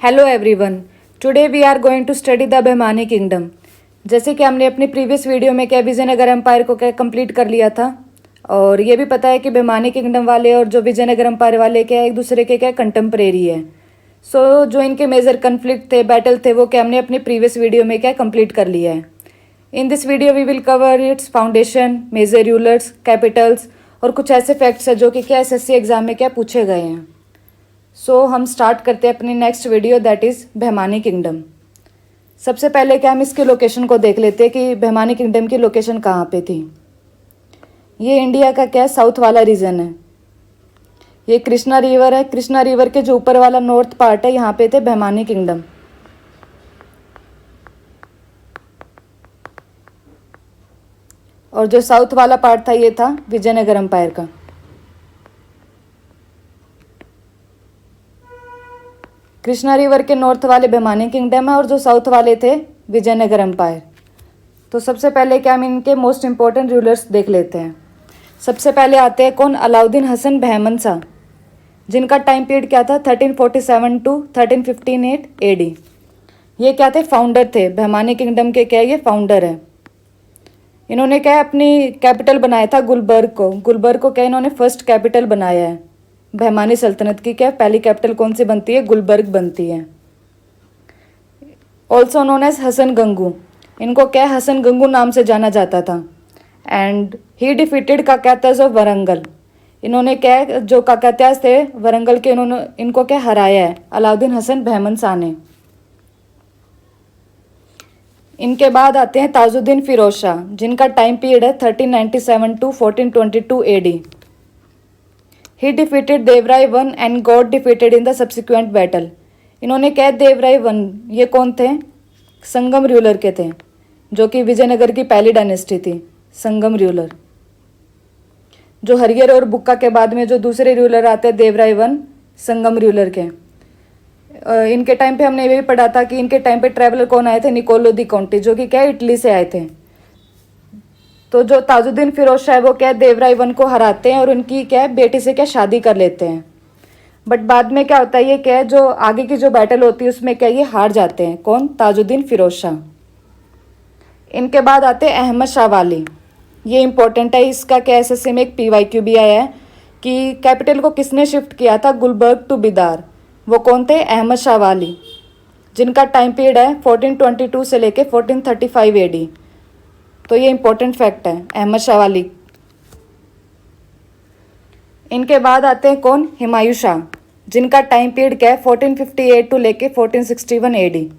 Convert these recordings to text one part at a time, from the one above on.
Hello everyone, today we are going to study the Bahmani kingdom. जैसे कि हमने अपनी प्रीवियस वीडियो में क्या विजयनगर एम्पायर को क्या कंप्लीट कर लिया था, और ये भी पता है कि बेमानी किंगडम वाले और जो विजयनगर एम्पायर वाले क्या एक दूसरे के क्या कंटेम्परेरी है। सो जो इनके मेजर कन्फ्लिक्ट थे, बैटल थे, वो क्या हमने अपनी प्रीवियस वीडियो में क्या कंप्लीट कर लिया है। In this video we will cover its foundation, major rulers, capitals और कुछ ऐसे फैक्ट्स है जो कि क्या एसएससी एग्जाम में क्या पूछे गए हैं। सो हम स्टार्ट करते हैं अपनी नेक्स्ट वीडियो, दैट इज़ बेमानी किंगडम। सबसे पहले क्या हम इसके लोकेशन को देख लेते हैं कि बेमानी किंगडम की लोकेशन कहाँ पे थी। ये इंडिया का क्या साउथ वाला रीजन है। ये कृष्णा रिवर है। कृष्णा रिवर के जो ऊपर वाला नॉर्थ पार्ट है, यहाँ पे थे बेमानी किंगडम। और जो साउथ वाला पार्ट था, ये था विजयनगर एम्पायर का। कृष्णा रिवर के नॉर्थ वाले बेमानी किंगडम है और जो साउथ वाले थे विजयनगर एम्पायर। तो सबसे पहले क्या हम इनके मोस्ट इंपॉर्टेंट रूलर्स देख लेते हैं। सबसे पहले आते हैं कौन? अलाउद्दीन हसन बहमन शाह, जिनका टाइम पीरियड क्या था 1347 टू 1358 एडी। ये क्या थे? फाउंडर थे बेमानी किंगडम के। क्या ये फाउंडर है। इन्होंने क्या अपनी कैपिटल बनाया था गुलबर्ग को। गुलबर्ग को क्या इन्होंने फर्स्ट कैपिटल बनाया है। बेमानी सल्तनत की क्या पहली कैपिटल कौन सी बनती है? गुलबर्ग बनती है। Also known as Hasan Gangu. इनको क्या हसन गंगू नाम से जाना जाता था। And he defeated Kakatiyas of Warangal. इन्होंने क्या जो काकत्याज थे वरंगल के, इनको क्या हराया है अलाउद्दीन हसन बहमन शाह ने। इनके बाद आते हैं ताजुद्दीन फिरोज शाह, जिनका टाइम पीरियड है 1397 to 1422 AD. He defeated Devaraya one and got defeated in the subsequent battle. इन्होंने क्या देवराय वन, ये कौन थे? संगम रूलर के थे, जो कि विजयनगर की पहली डायनेस्टी थी। संगम रूलर जो हरियर और बुक्का के बाद में जो दूसरे रूलर आते हैं देवराय वन, संगम रूलर के। इनके टाइम पे हमने ये भी पढ़ा था कि इनके टाइम पे ट्रैवलर कौन आए थे? निकोलो दी काउंटी, जो कि क्या इटली से आए थे। तो जो ताजुद्दीन फिरोज शाह वो क्या देवराय वन को हराते हैं और उनकी क्या बेटी से क्या शादी कर लेते हैं। बट बाद में क्या होता है, ये क्या जो आगे की जो बैटल होती है उसमें क्या ये हार जाते हैं। कौन? ताजुद्दीन फिरोज शाह। इनके बाद आते हैं अहमद शाह वाली। ये इंपॉर्टेंट है, इसका क्या एसएससी में एक पीवाईक्यू भी आया है कि कैपिटल को किसने शिफ्ट किया था गुलबर्ग टू बिदार। वो कौन थे? अहमद शाह वाली, जिनका टाइम पीरियड है 1422 से लेके 1435 एडी। तो ये इंपॉर्टेंट फैक्ट है अहमद शाह वाली। इनके बाद आते हैं कौन? हुमायूं शाह, जिनका टाइम पीरियड क्या है 1458 टू लेके 1461 AD.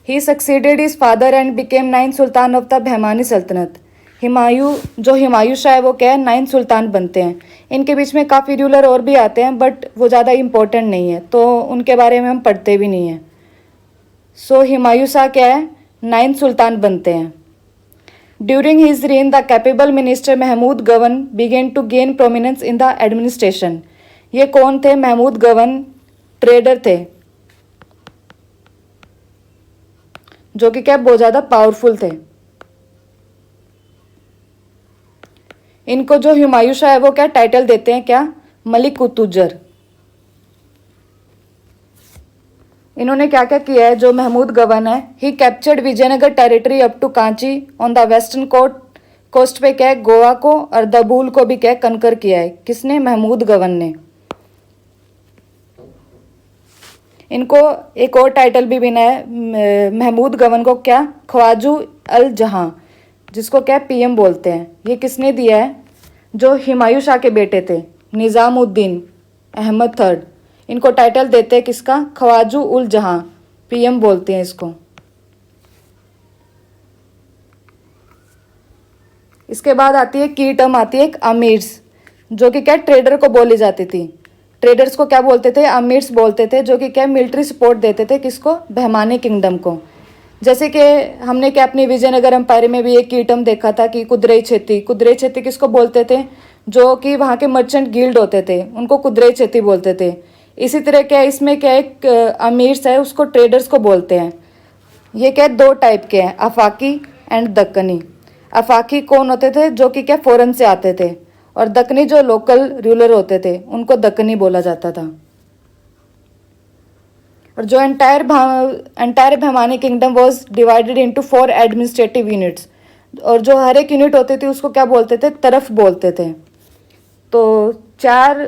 He succeeded his father and became nine sultan of the Bahmani सल्तनत। हुमायूं शाह है वो क्या है? नाइन सुल्तान बनते हैं। इनके बीच में काफ़ी रूलर और भी आते हैं, बट वो ज़्यादा इंपॉर्टेंट नहीं है, तो उनके बारे में हम पढ़ते भी नहीं हैं। सो हुमायूं शाह क्या है? नाइन सुल्तान बनते हैं। During his reign, the capable minister Mahmood गवन began to gain prominence in the administration. ये कौन थे? महमूद गवन ट्रेडर थे, जो कि क्या बहुत ज़्यादा पावरफुल थे। इनको जो हुमायूं शाह है वो क्या टाइटल देते हैं? क्या? मलिक उतुजर। इन्होंने क्या क्या किया है? जो महमूद गवन है, he captured Vijayanagara territory up to Kanchi on the western coast पे क्या है गोवा को और दबूल को भी क्या कनकर किया है। किसने? महमूद गवन ने। इनको एक और टाइटल भी मिला है महमूद गवन को, क्या? ख्वाजू अल जहां, जिसको क्या पीएम बोलते हैं। ये किसने दिया है? जो हुमायूं शाह के बेटे थे निज़ामुद्दीन अहमद थर्ड, इनको टाइटल देते हैं किसका? ख्वाजू उल जहां, पीएम बोलते हैं इसको। इसके बाद आती है की टर्म आती है एक अमीर्स, जो कि क्या ट्रेडर को बोली जाती थी। ट्रेडर्स को क्या बोलते थे? अमीर्स बोलते थे, जो कि क्या मिलिट्री सपोर्ट देते थे किसको? बहमानी किंगडम को। जैसे कि हमने क्या अपनी विजयनगर एम्पायर में भी एक की टर्म देखा था कि कुदरई छेती। कुदरई छेती किसको बोलते थे? जो कि वहाँ के मर्चेंट गिल्ड होते थे, उनको कुदरई छेती बोलते थे। इसी तरह क्या इसमें क्या एक अमीर्स है, उसको ट्रेडर्स को बोलते हैं। ये क्या दो टाइप के हैं, अफाकी एंड दक्कनी। अफाकी कौन होते थे? जो कि क्या फॉरेन से आते थे, और दक्कनी जो लोकल रूलर होते थे उनको दक्कनी बोला जाता था। और जो entire Bahmani kingdom was divided into 4 administrative units, और जो हर एक यूनिट होती थी उसको क्या बोलते थे, तरफ बोलते थे। तो 4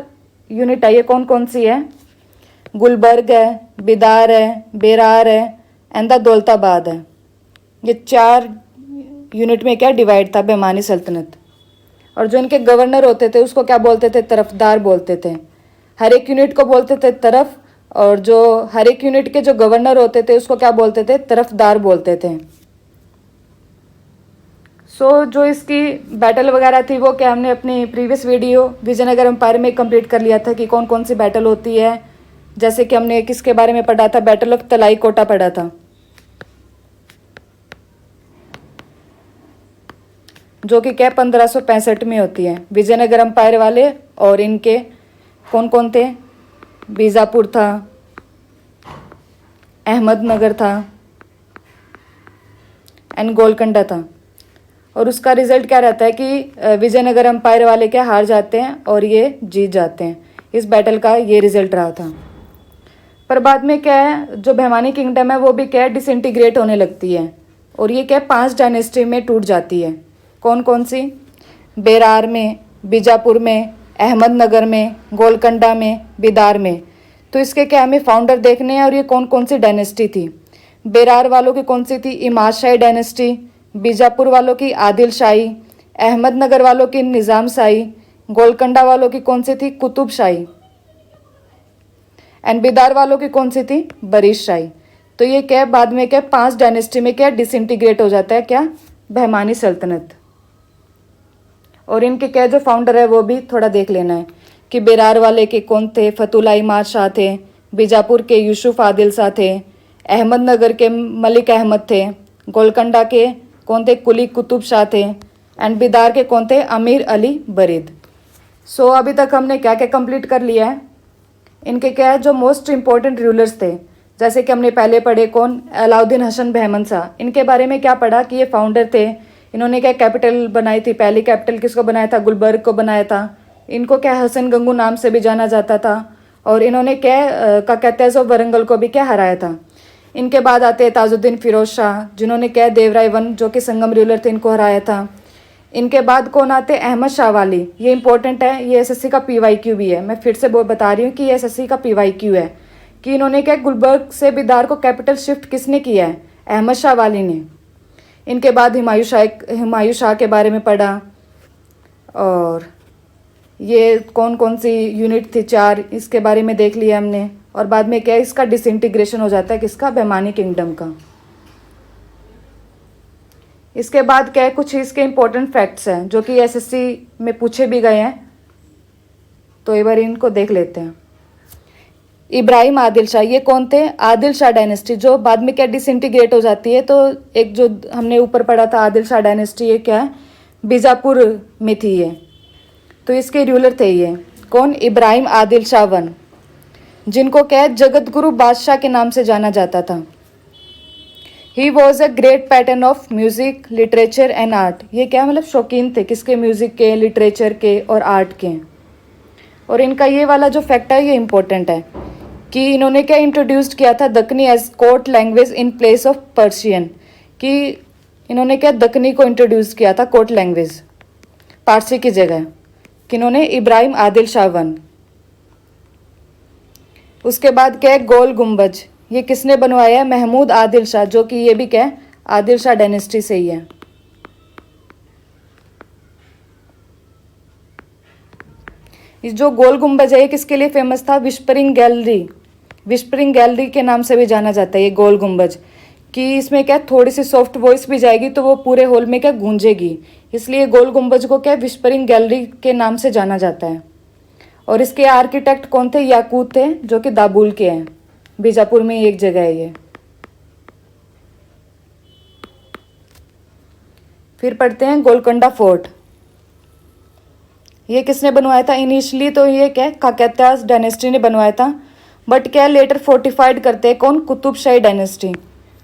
यूनिट है, ये कौन कौन सी है, गुलबर्ग है, बिदार है, बेरार है एंड द दौलताबाद है। ये 4 यूनिट में क्या डिवाइड था बहमानी सल्तनत। और जो इनके गवर्नर होते थे उसको क्या बोलते थे, तरफदार बोलते थे। हर एक यूनिट को बोलते थे तरफ, और जो हर एक यूनिट के जो गवर्नर होते थे उसको क्या बोलते थे, तरफदार बोलते थे। जो इसकी बैटल वगैरह थी वो क्या हमने अपनी प्रीवियस वीडियो विजयनगर एम्पायर में कंप्लीट कर लिया था कि कौन कौन सी बैटल होती है। जैसे कि हमने किसके बारे में पढ़ा था, बैटल ऑफ तलाई कोटा पढ़ा था, जो कि क्या 1565 में होती है। विजयनगर एम्पायर वाले और इनके कौन कौन थे, बीजापुर था, अहमदनगर था एंड गोलकंडा था। और उसका रिजल्ट क्या रहता है कि विजयनगर एम्पायर वाले क्या हार जाते हैं और ये जीत जाते हैं। इस बैटल का ये रिजल्ट रहा था। पर बाद में क्या है, जो बहमानी किंगडम है वो भी क्या है, डिसइंटीग्रेट होने लगती है और ये क्या 5 डायनेस्टी में टूट जाती है। कौन कौन सी, बेरार में, बीजापुर में, अहमदनगर में, गोलकंडा में, बिदार में। तो इसके क्या हमें फाउंडर देखने हैं और ये कौन कौन सी डायनेस्टी थी। बेरार वालों की कौन सी थी, इमाद शाही डायनेस्टी। बीजापुर वालों की आदिल शाही। अहमदनगर वालों की निज़ाम शाही। गोलकंडा वालों की कौन सी थी, कुतुब शाही। एंड बिदार वालों की कौन सी थी, बरीश शाही। तो ये क्या बाद में क्या 5 डायनेस्टी में क्या डिसइंटीग्रेट हो जाता है क्या, बहमानी सल्तनत। और इनके क्या जो फाउंडर है वो भी थोड़ा देख लेना है कि बेरार वाले के कौन थे, फतुल्ला इमाद शाह थे। बीजापुर के यूसुफ आदिल शाह थे। अहमदनगर के मलिक अहमद थे। गोलकंडा के कौन थे, कुली कुतुब शाह थे। एंड बिदार के कौन थे, अमीर अली बरीद। अभी तक हमने क्या क्या कंप्लीट कर लिया है। इनके क्या है जो मोस्ट इंपॉर्टेंट रूलर्स थे, जैसे कि हमने पहले पढ़े कौन, अलाउद्दीन हसन बहमन शाह। इनके बारे में क्या पढ़ा कि ये फाउंडर थे। इन्होंने क्या कैपिटल बनाई थी, पहली कैपिटल किसको बनाया था, गुलबर्ग को बनाया था। इनको क्या हसन गंगू नाम से भी जाना जाता था। और इन्होंने क्या काकतीय ऑफ वरंगल को भी क्या हराया था। इनके बाद आते हैं ताजुद्दीन फिरोज शाह, जिन्होंने क्या देवराय वन जो कि संगम रूलर थे, इनको हराया था। इनके बाद कौन आते, अहमद शाह वाली। ये इंपॉर्टेंट है, ये एसएससी का पीवाईक्यू भी है। मैं फिर से बता रही हूँ कि ये एसएससी का पीवाईक्यू है कि इन्होंने क्या गुलबर्ग से बिदार को कैपिटल शिफ्ट किसने किया है, अहमद शाह वाली ने। इनके बाद हुमायूं शाह के बारे में पढ़ा। और ये कौन कौन सी यूनिट थी, 4, इसके बारे में देख लिया हमने। और बाद में क्या इसका डिसइंटीग्रेशन हो जाता है किसका, बहमानी किंगडम का। इसके बाद क्या है, कुछ इसके इंपॉर्टेंट फैक्ट्स हैं जो कि एसएससी में पूछे भी गए हैं, तो एक बार इनको देख लेते हैं। इब्राहिम आदिल शाह, ये कौन थे, आदिल शाह डायनेस्टी जो बाद में क्या डिसइंटीग्रेट हो जाती है। तो एक जो हमने ऊपर पढ़ा था आदिल शाह डायनेस्टी, ये क्या है, बीजापुर में थी ये। तो इसके रूलर थे ये कौन, इब्राहिम आदिल शाह वन, जिनको क्या है जगत गुरु बादशाह के नाम से जाना जाता था। He was a great pattern of music, literature and art. ये क्या मतलब शौकीन थे किसके, म्यूजिक के, लिटरेचर के और आर्ट के। और इनका ये वाला जो फैक्ट है ये इंपॉर्टेंट है कि इन्होंने क्या इंट्रोड्यूस किया था Dakhani as court language in place of Persian, कि इन्होंने क्या दक्कनी को इंट्रोड्यूस किया था कोर्ट लैंग्वेज पारसी की जगह, किन्होंने, इब्राहिम आदिल शाह वन। उसके बाद क्या है गोल गुम्बज, ये किसने बनवाया है, महमूद आदिल शाह, जो कि ये भी क्या है आदिल शाह डायनेस्टी से ही है। इस जो गोल गुम्बज है ये किसके लिए फेमस था, विस्परिंग गैलरी के नाम से भी जाना जाता है ये गोल गुम्बज, कि इसमें क्या थोड़ी सी सॉफ्ट वॉइस भी जाएगी तो वो पूरे हॉल में क्या गूंजेगी, इसलिए गोल गुम्बज को क्या विस्परिंग गैलरी के नाम से जाना जाता है। और इसके आर्किटेक्ट कौन थे, याकूत थे, जो कि दाबुल के हैं, बीजापुर में एक जगह है ये। फिर पढ़ते हैं गोलकोंडा फोर्ट, ये किसने बनवाया था, इनिशियली तो ये क्या काकतीय डायनेस्टी ने बनवाया था, बट क्या लेटर फोर्टिफाइड करते हैं कौन, कुतुब शाही डायनेस्टी,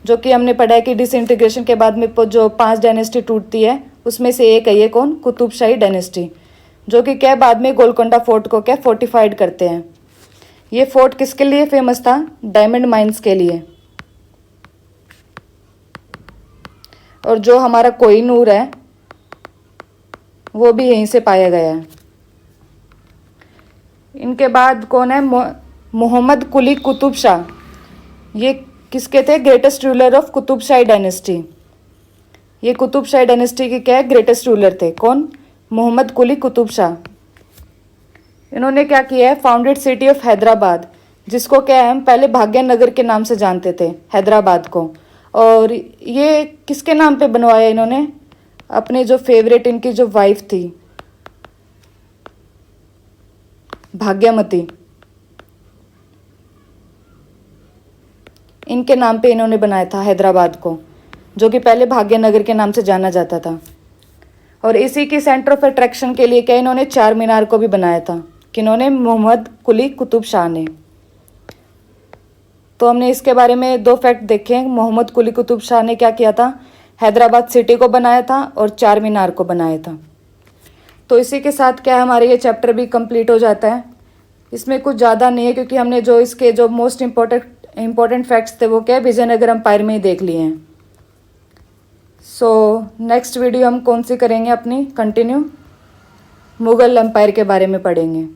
जो कि हमने पढ़ा है कि डिसइंटीग्रेशन के बाद में जो 5 डायनेस्टी टूटती है उसमें से एक है ये कौन, कुतुब शाही डायनेस्टी, जो कि क्या बाद में गोलकोंडा फोर्ट को क्या फोर्टिफाइड करते हैं। ये फोर्ट किसके लिए फेमस था? डायमंड माइंस के लिए। और जो हमारा कोहिनूर है वो भी यहीं से पाया गया है। इनके बाद कौन है? मोहम्मद कुली कुतुब शाह। ये किसके थे? Greatest ruler of Qutub shahi dynasty. ये कुतुब शाही डायनेस्टी के क्या है? ग्रेटेस्ट रूलर थे। कौन? मोहम्मद कुली कुतुब शाह। इन्होंने क्या किया है? फाउंडेड सिटी ऑफ हैदराबाद, जिसको क्या है हम पहले भाग्यनगर के नाम से जानते थे, हैदराबाद को। और ये किसके नाम पे बनवाया इन्होंने? अपने जो फेवरेट इनकी जो वाइफ थी भाग्यमती, इनके नाम पे इन्होंने बनाया था हैदराबाद को, जो कि पहले भाग्यनगर के नाम से जाना जाता था। और इसी की सेंटर ऑफ अट्रैक्शन के लिए क्या इन्होंने चार मीनार को भी बनाया था? किन्होंने? मोहम्मद कुली कुतुब शाह ने। तो हमने इसके बारे में दो फैक्ट देखे। मोहम्मद कुली कुतुब शाह ने क्या किया था? हैदराबाद सिटी को बनाया था और चार मीनार को बनाया था। तो इसी के साथ क्या हमारे ये चैप्टर भी कंप्लीट हो जाता है। इसमें कुछ ज़्यादा नहीं है, क्योंकि हमने जो इसके जो मोस्ट इम्पोर्टेंट फैक्ट्स थे वो क्या है? विजयनगर एम्पायर में ही देख लिए हैं। सो नेक्स्ट वीडियो हम कौन सी करेंगे अपनी कंटिन्यू? मुगल एम्पायर के बारे में पढ़ेंगे।